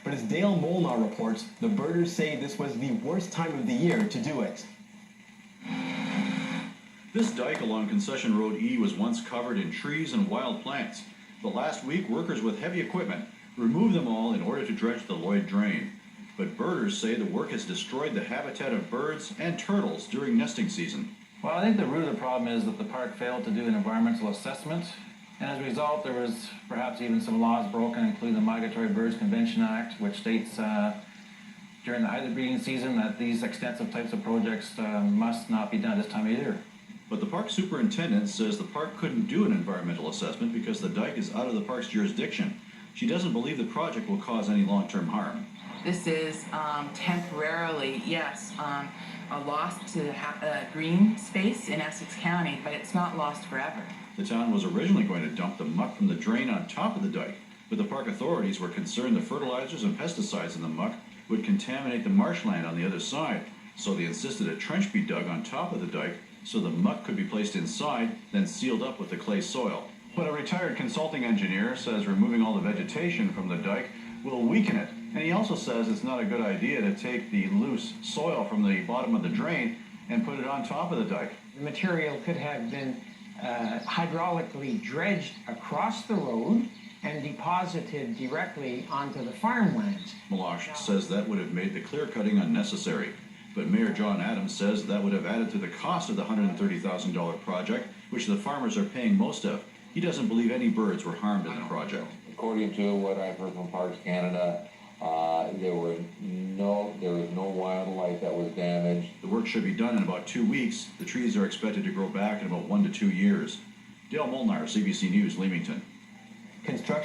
But as Dale Molnar reports, the birders say this was the worst time of the year to do it. This dike along Concession Road E was once covered in trees and wild plants. But last week, workers with heavy equipment removed them all in order to dredge the Lloyd drain. But birders say the work has destroyed the habitat of birds and turtles during nesting season. Well, I think the root of the problem is that the park failed to do an environmental assessment, and as a result there was perhaps even some laws broken, including the Migratory Birds Convention Act, which states during the height of the breeding season that these extensive types of projects must not be done this time of year. But the park superintendent says the park couldn't do an environmental assessment because the dike is out of the park's jurisdiction. She doesn't believe the project will cause any long-term harm. This is temporarily, yes, a loss to green space in Essex County, but it's not lost forever. The town was originally going to dump the muck from the drain on top of the dike, but the park authorities were concerned the fertilizers and pesticides in the muck would contaminate the marshland on the other side, so they insisted a trench be dug on top of the dike so the muck could be placed inside, then sealed up with the clay soil. But a retired consulting engineer says removing all the vegetation from the dike will weaken it. And he also says it's not a good idea to take the loose soil from the bottom of the drain and put it on top of the dike. The material could have been hydraulically dredged across the road and deposited directly onto the farmlands. Meloche says that would have made the clear cutting unnecessary. But Mayor John Adams says that would have added to the cost of the $130,000 project, which the farmers are paying most of. He doesn't believe any birds were harmed in the project. According to what I've heard from Parks Canada, there was no wildlife that was damaged. The work should be done in about 2 weeks. The trees are expected to grow back in about 1 to 2 years. Dale Molnar, CBC News, Leamington. Construction